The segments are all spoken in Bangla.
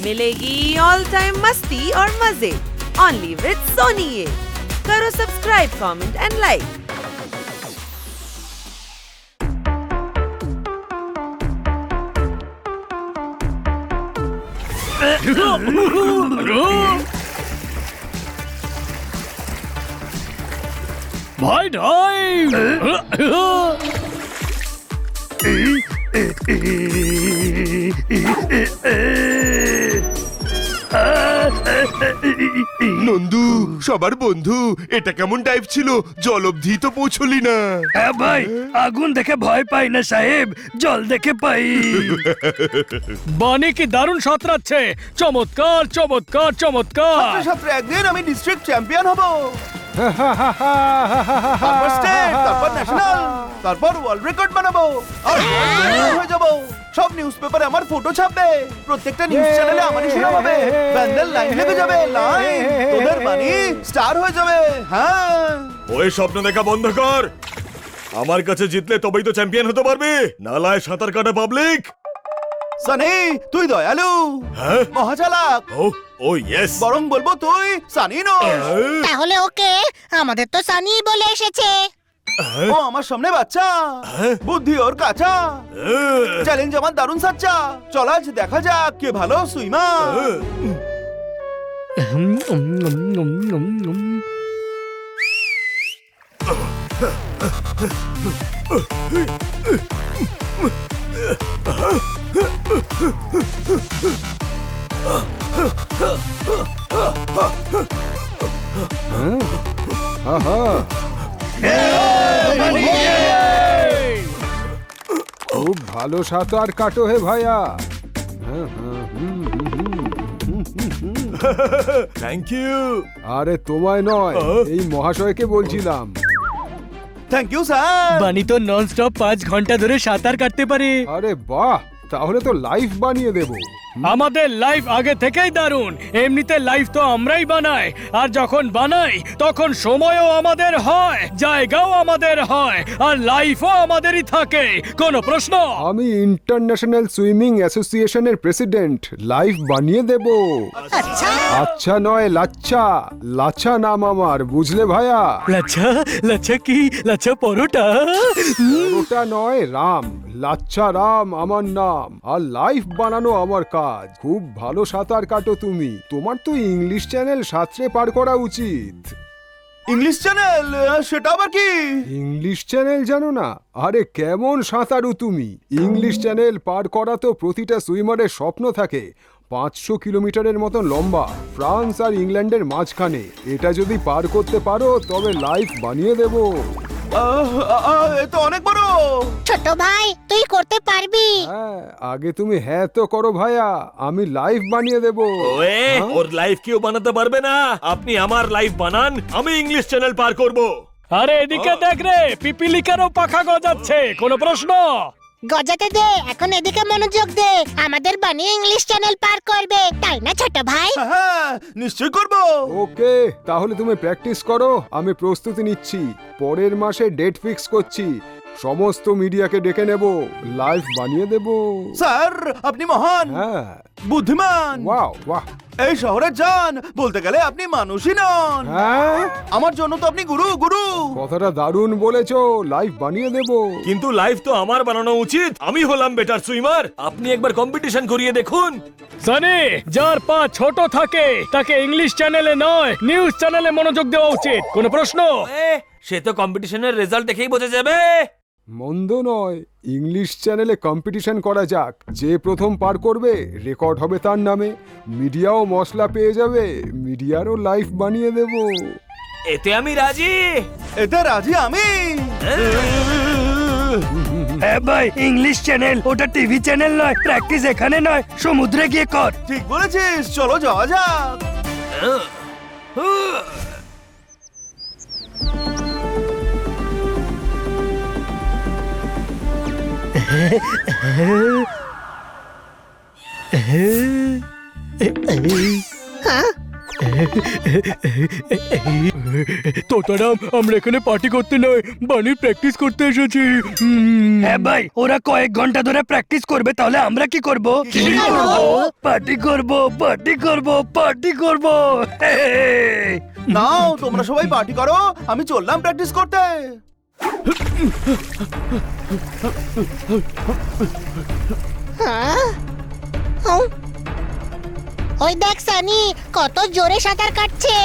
मिलेगी ऑल टाइम मस्ती और मजे ओनली विद सोनी ये। करो सब्सक्राइब, कमेंट एंड लाइक। भाई ड्राइव। নন্দু, সবার বন্ধু, এটা কেমন টাইপ ছিল? জল অবধি তো পৌঁছলি না। হ্যাঁ ভাই, আগুন দেখে ভয় পাই না সাহেব, জল দেখে পাই। বানি কি দারুণ সাঁতরাচ্ছে! চমৎকার চমৎকার চমৎকার। ছাত্র একদিন আমি ডিস্ট্রিক্ট চ্যাম্পিয়ন হব, তারপর স্টেট, তারপর ন্যাশনাল, তারপর ওয়ার্ল্ড রেকর্ড বানাবো আর হয়ে যাব। সব নিউজ পেপারে আমার ফটো ছাপবে, প্রত্যেকটা নিউজ চ্যানেলে আমারই শোনা হবে, ব্যান্ডেল লাইন লেগে যাবে, লাইন তোদের বানি স্টার হয়ে যাবে। হ্যাঁ, ওই স্বপ্ন দেখা বন্ধ কর। আমার কাছে জিতলে তবেই তো চ্যাম্পিয়ন হতে পারবি, নালায় সাঁতার কাটা পাবলিক। সানি তুই দয়ালু, হ্যাঁ, মহাচালাক। ও ইয়েস, বরং বলবো তুই সানি নস। তাহলে ওকে আমাদের তো সানি বলে এসেছে। ও আমার সামনে বাচ্চা, বুদ্ধি ওর কাঁচা, চ্যালেঞ্জ আমার দারুণ সাচ্চা। চল আজ দেখা যাক কে ভালো সুইমার। খুব ভালো সাঁতার কাটো হে ভাইয়া। Thank you. আরে তোমায় নয়, এই মহাশয়কে বলছিলাম। Thank you sir. বানি তো নন স্টপ 5 ঘন্টা ধরে সাঁতার কাটতে পারে। আরে বাহ, তাহলে তো লাইফ বানিয়ে দেব। আমাদের লাইফ আগে থেকেই দারুণ। এমনিতে লাইফ তো আমরাই বানাই, আর যখন বানাই তখন সময়ও আমাদের হয়, জায়গাও আমাদের হয়, আর লাইফও আমাদেরই থাকে। কোনো প্রশ্ন? আমি ইন্টারন্যাশনাল সুইমিং অ্যাসোসিয়েশনের প্রেসিডেন্ট, লাইফ বানিয়ে দেব। আচ্ছা নয় লাচ্ছা, লাচ্ছা নাম আমার, বুঝলে ভাইয়া? লাচ্ছা? লাচ্ছা কি? লাচ্ছা পরোটা? ওটা নয় রাম, লাচ্ছা রাম আমার নাম, আর লাইফ বানানো আমার কাজ। খুব ভালো সাঁতার কাটো তুমি, তোমার তো ইংলিশ চ্যানেল সাঁতরে পার করা উচিত। English channel? সেটা আবার কি? ইংলিশ চ্যানেল জানো না? আরে কেমন সাঁতারু তুমি! ইংলিশ চ্যানেল পার করা তো প্রতিটা সুইমারের স্বপ্ন থাকে। 500 কিলোমিটারের মতো লম্বা, ফ্রান্স আর ইংল্যান্ডের মাঝখানে। এটা যদি পার করতে পারো তবে লাইফ বানিয়ে দেব। এ তো অনেক বড়। ছোট ভাই তুই করতে পারবি। হ্যাঁ, আগে তুমি হ্যাঁ তো করো ভাইয়া, আমি লাইফ বানিয়ে দেব। ওয়ে, ওর লাইফ কেউ বানাতে পারবে না। আপনি আমার লাইফ বানান, আমি ইংলিশ চ্যানেল পার করব। আরে এদিকে দেখ রে, পিপিলিকারও পাখা গজাচ্ছে। কোনো প্রশ্ন? গজাতে দে, এখন এদিকে মনোযোগ দে। আমাদের বানি ইংলিশ চ্যানেল পার করবে, তাই না ছোট ভাই? হ্যাঁ, নিশ্চয় করব। ওকে, তাহলে তুমি প্র্যাকটিস করো, আমি প্রস্তুতি নিচ্ছি। পরের মাসে ডেট ফিক্স করছি, সমস্ত মিডিয়াকে ডেকে নেব, লাইভ বানিয়ে দেব। স্যার আপনি মহান, হ্যাঁ, বুদ্ধিমান, ওয়াও ওয়াহ। এই শহরের জান, বলতে গেলে আপনি মানুষই নন। হ্যাঁ, আমার জন্য তো আপনি গুরু গুরু। কথাটা দারুণ বলেছো, লাইভ বানিয়ে দেব। কিন্তু লাইফ তো আমার বানানো উচিত, আমি হলাম বেটার সুইমার। আপনি একবার কম্পিটিশন করিয়ে দেখুন। সানি, যার পা ছোট থাকে তাকে ইংলিশ চ্যানেলে নয় নিউজ চ্যানেলে মনোযোগ দেওয়া উচিত। কোনো প্রশ্ন? সে তো কম্পিটিশনের রেজাল্ট দেখেই বোঝা যাবে। মন্দ নয়, ইংলিশ চ্যানেলে কম্পিটিশন করা যাক। যে প্রথম পার করবে রেকর্ড হবে তার নামে, মিডিয়াও মশলা পেয়ে যাবে, মিডিয়ারও লাইফ বানিয়ে দেব। এতে আমি রাজি। এতে রাজি আমি। হ্যাঁ ভাই, ইংলিশ চ্যানেল, ওটা টিভি চ্যানেল নয়। প্র্যাকটিস এখানে নয়, সমুদ্রে গিয়ে কর। ঠিক বলেছিস, চলো যাওয়া যাক। তোতারাম, আমরা এখানে পার্টি করতে নয়, বানির প্র্যাকটিস করতে এসেছি। হ্যাঁ ভাই, ওরা কয়েক ঘন্টা ধরে প্র্যাকটিস করবে, তাহলে আমরা কি করব? পার্টি করব, পার্টি করব, পার্টি করব। নাও তোমরা সবাই পার্টি করো, আমি চললাম প্র্যাকটিস করতে। হ্যাঁ? হুম? ওই দেখ সানি কত জোরে সাঁতার কাটছে।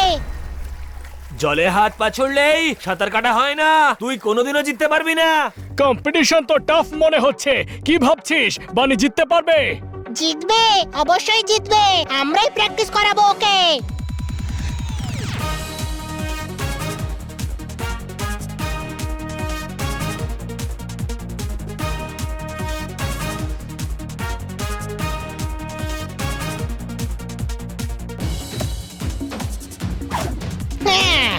জলে হাত পা ছুড়লেই সাঁতার কাটা হয় না, তুই কোনোদিনও জিততে পারবি না। কম্পিটিশন তো টাফ মনে হচ্ছে, কি ভাবছিস বানি জিততে পারবে? জিতবে, অবশ্যই জিতবে, আমরাই প্র্যাকটিস করাবো ওকে। হ্যাঁ।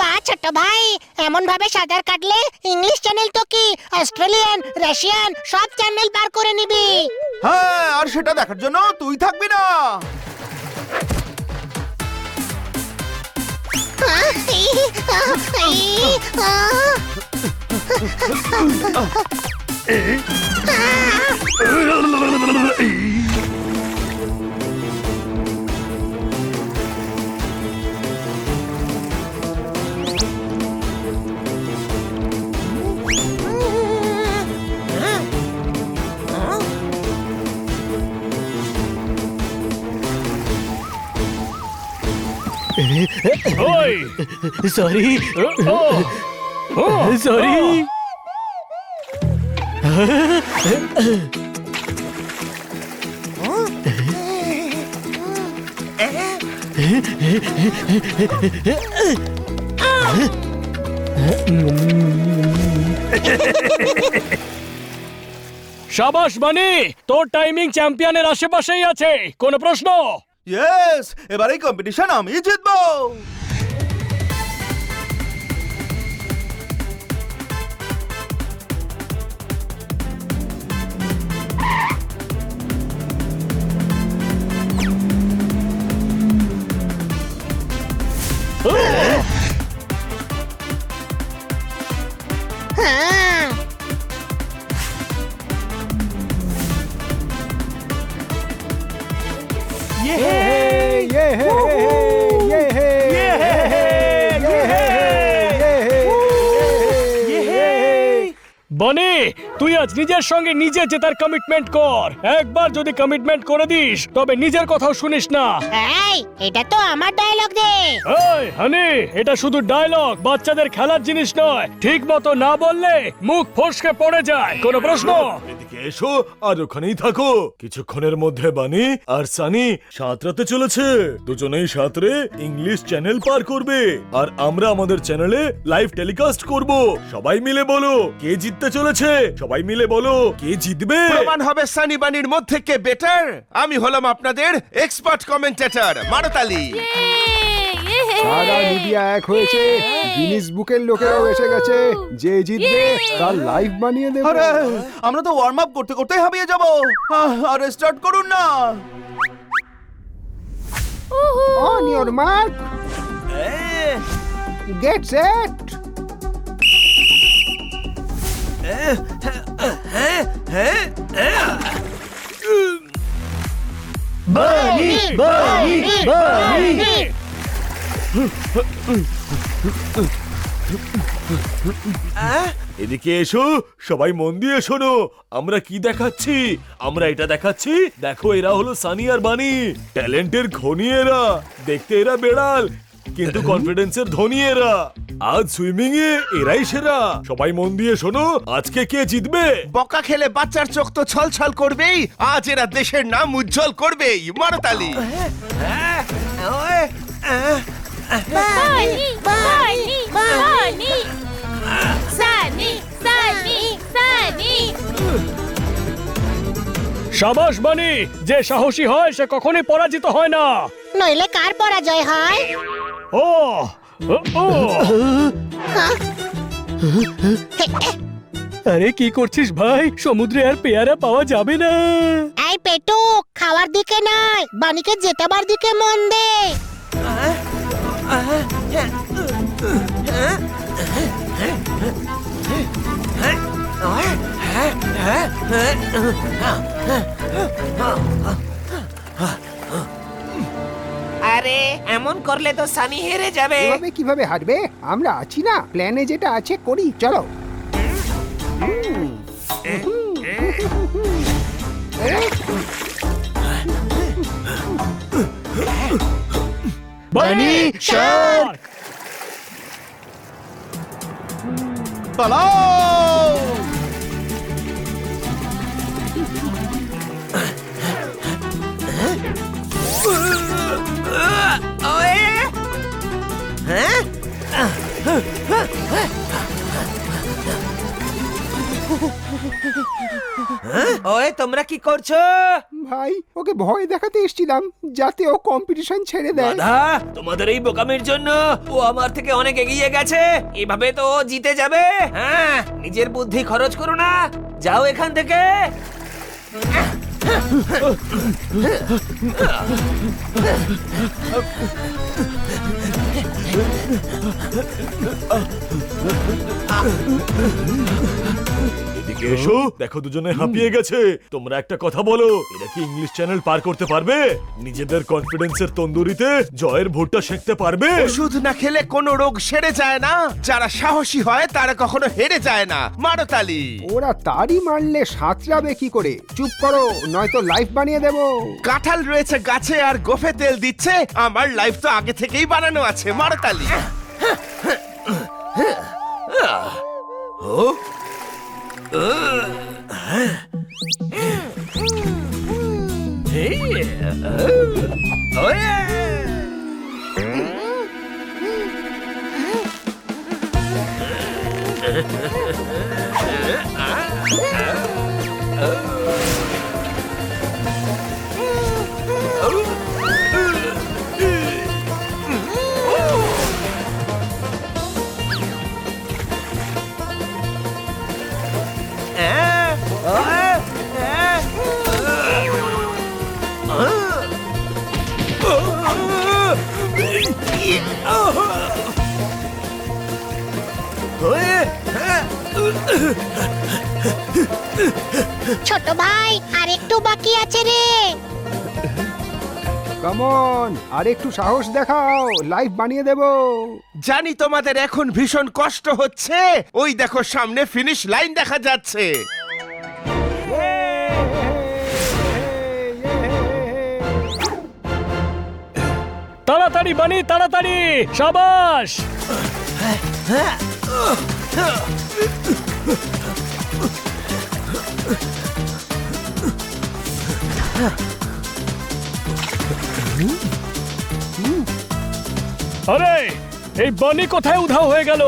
বাহ ছোট ভাই, এমন ভাবে সাঁতার কাটলে ইংলিশ চ্যানেল তো কি অস্ট্রেলিয়ান, রাশিয়ান সব চ্যানেল পার করে নিবি। হ্যাঁ, আর সেটা দেখার জন্য তুই থাকবি না। ওই সরি, সরি। শাবাশ বানি, তোর টাইমিং চ্যাম্পিয়নের আশেপাশেই আছে, কোনো প্রশ্ন? ইয়েস, এবার এই কম্পিটিশন আমি জিতবো। হ্যাঁ। বনি, তুই আজ নিজের সঙ্গে নিজে জেতার কমিটমেন্ট কর। একবার যদি কমিটমেন্ট করে দিস তবে নিজের কথাও শুনিস না। এই, এটা তো আমার ডায়লগ দে। এই হানি, এটা শুধু ডায়লগ, বাচ্চাদের খেলার জিনিস নয়। ঠিক মতো না বললে মুখ ফসকে পড়ে যায়। কোনো প্রশ্ন? এদিকে এসো আর ওখানেই থাকো। কিছুক্ষণের মধ্যে বানি আর সানি সাঁতরাতে চলেছে। দুজনেই সাঁতরে ইংলিশ চ্যানেল পার করবে, আর আমরা আমাদের চ্যানেলে লাইভ টেলিকাস্ট করব। সবাই মিলে বলো কে জিততে চলেছে। সবাই মিলে বলো কে জিতবে। প্রমাণ হবে সানি বানির মধ্যে কে বেটার। আমি হলাম আপনাদের এক্সপার্ট কমেন্টেটর মারতালি। সারা মিডিয়া এক হয়েছে, গিনিস বুকের লোকেরাও এসে গেছে। যে জিতবে তার লাইভ বানিয়ে দেবে। আরে আমরা তো ওয়ার্ম আপ করতে করতেই হাবিয়ে যাব। আর স্টার্ট করুন না। On your mark, get set. বানি, বানি, বানি। এদিকে এসো, সবাই মন দিয়ে শোনো। আমরা কি দেখাচ্ছি? আমরা এটা দেখাচ্ছি, দেখো এরা হলো সানি আর বানি। ট্যালেন্টের খনি এরা, দেখতে এরা বেড়াল কিন্তু কনফিডেন্সের ধনী এরা। আজ সুইমিং এ এরাই সেরা। সবাই মন দিয়ে শোনো, আজকে কে জিতবে? বকা খেলে বাচ্চার চোখ তো ছলছল করবেই। আজ এরা দেশের নাম উজ্জ্বল করবেই। মারতালি। বানি, বানি, বানি। সানি, সানি, সানি। সাবাস বানি, যে সাহসী হয় সে কখনোই পরাজিত হয় না। নইলে কার পরাজয় হয়? ও ও, ও। আরে কি করছিস ভাই? সমুদ্রে আর পেয়ারা পাওয়া যাবে না। এই পেটু, খাওয়ার দিকে নয়, বানিকে জেতাবার দিকে মন দে। আরে এমন করলে তো সানি হেরে যাবে। এভাবে কিভাবে হারবে? আমরা আছি না, প্ল্যানে যেটা আছে করি, চলো। বানি শার্ক! পালাও! ওয়ে তোমরা কি করছো? ভাই, ওকে ভয় দেখাতে এসেছিলাম যাতে ও কম্পিটিশন ছেড়ে দেয়। দাদা, তোমাদের এই বোকামির জন্য ও আমার থেকে অনেক এগিয়ে গেছে। এভাবে তো ও জিতে যাবে। হ্যাঁ, নিজের বুদ্ধি খরচ করো না, যাও এখান থেকে। এদিকে এসো, দেখো দুজনে হাঁপিয়ে গেছে। তোমরা একটা কথা বলো, এরা কি ইংলিশ চ্যানেল পার করতে পারবে? নিজেদের কনফিডেন্সের তন্দুরিতে জয়ের ভোটটা সেঁকতে পারবে? ওষুধ না খেলে কোনো রোগ সেরে যায় না। যারা সাহসী হয় তারা কখনো হেরে যায় না। মারো তালি। ওরা তারই মারলে সাঁতরাবে কি করে? চুপ করো, নয়তো লাইফ বানিয়ে দেবো। কাঁঠাল রয়েছে গাছে আর গোফে তেল দিচ্ছে। আমার লাইফ তো আগে থেকেই বানানো আছে। মারো তালি। ছোট ভাই, আর একটু বাকি আছে রে। কামন, আর একটু সাহস দেখাও, লাইফ বানিয়ে দেবো। জানি তোমাদের এখন ভীষণ কষ্ট হচ্ছে। ওই দেখো সামনে ফিনিশ লাইন দেখা যাচ্ছে। তাড়াতাড়ি বানি, তাড়াতাড়ি! সাবাস! আরে, এই বানি কোথায় উধাও হয়ে গেল?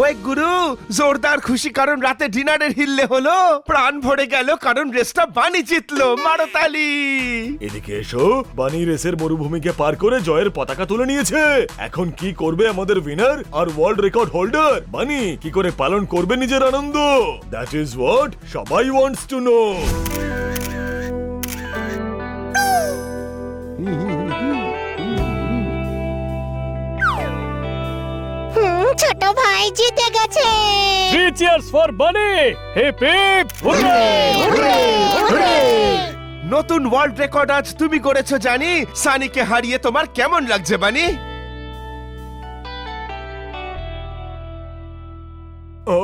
ওই গুরু, জোরদার খুশি কারণ রাতে ডিনারের হিললে হলো। প্রাণ ভরে গেল কারণ রেসটা বানি জিতলো। মারো তালি। এদিকে এসো, বানি রেসের মরুভূমিকে পার করে জয়ের পতাকা তুলে নিয়েছে। এখন কি করবে আমাদের উইনার আর ওয়ার্ল্ড রেকর্ড হোল্ডার? বানি কি করে পালন করবে নিজের আনন্দ? দ্যাট ইজ হোয়াট সবাই ওয়ান্টস টু নো। ছোট ভাই জিতে গেছে। 3 cheers for Bunny! Hip hip! Hooray! নতুন ওয়ার্ল্ড রেকর্ড আজ তুমি করেছো জানি। সানিকে হারিয়ে তোমার কেমন লাগছে বানি? ও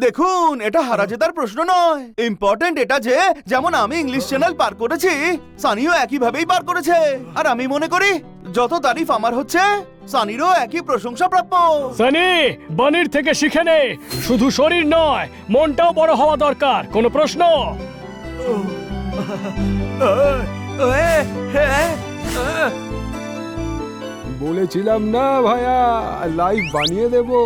দেখুন এটা হারা জেতার প্রশ্ন নয়, ইম্পর্টেন্ট এটা যে যেমন আমি ইংলিশ চ্যানেল পার করেছি সানিও একই ভাবেই পার করেছে, আর আমি মনে করি যত তারিফ আমার হচ্ছে সানিরও একই প্রশংসা প্রাপ্য। সানি, বানির থেকে শিখে নে, শুধু শরীর নয় মনটাও বড় হওয়া দরকার। কোনো প্রশ্ন? বলেছিলাম না ভাইয়া, লাইভ বানিয়ে দেবো।